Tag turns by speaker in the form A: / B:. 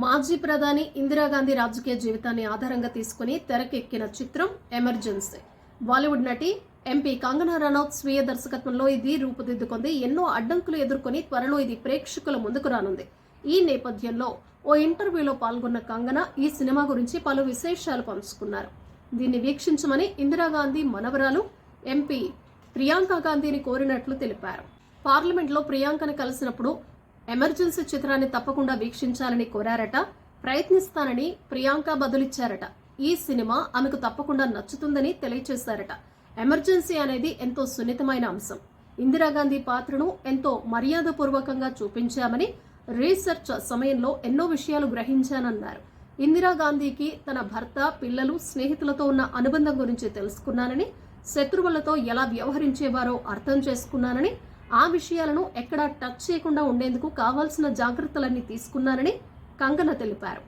A: మాజీ ప్రధాని ఇందిరాగాంధీ రాజకీయ జీవితాన్ని ఆధారంగా తీసుకుని తెరకెక్కిన చిత్రం ఎమర్జెన్సీ. బాలీవుడ్ నటి ఎంపీ కంగనా రనౌత్ స్వీయ దర్శకత్వంలో ఇది రూపుదిద్దుకుంది. ఎన్నో అడ్డంకులు ఎదుర్కొని త్వరలో ఇది ప్రేక్షకుల ముందుకు రానుంది. ఈ నేపథ్యంలో ఓ ఇంటర్వ్యూలో పాల్గొన్న కంగనా ఈ సినిమా గురించి పలు విశేషాలు పంచుకున్నారు. దీన్ని వీక్షించమని ఇందిరాగాంధీ మనవరాలు ఎంపీ ప్రియాంక గాంధీని కోరినట్లు తెలిపారు. పార్లమెంట్లో ప్రియాంకను కలిసినప్పుడు ఎమర్జెన్సీ చిత్రాన్ని తప్పకుండా వీక్షించాలని కోరారట. ప్రయత్నిస్తానని ప్రియాంక బదులిచ్చారట. ఈ సినిమా ఆమెకు తప్పకుండా నచ్చుతుందని తెలియచేశారట. ఎమర్జెన్సీ అనేది ఎంతో సున్నితమైన అంశం. ఇందిరాగాంధీ పాత్రను ఎంతో మర్యాదపూర్వకంగా చూపించామని, రీసెర్చ్ సమయంలో ఎన్నో విషయాలు గ్రహించానన్నారు. ఇందిరాగాంధీకి తన భర్త, పిల్లలు, స్నేహితులతో ఉన్న అనుబంధం గురించి తెలుసుకున్నానని, శత్రువులతో ఎలా వ్యవహరించేవారో అర్థం చేసుకున్నానని, ఆ విషయాలను ఎక్కడా టచ్ చేయకుండా ఉండేందుకు కావాల్సిన జాగ్రత్తలన్నీ తీసుకున్నానని కంగన తెలిపారు.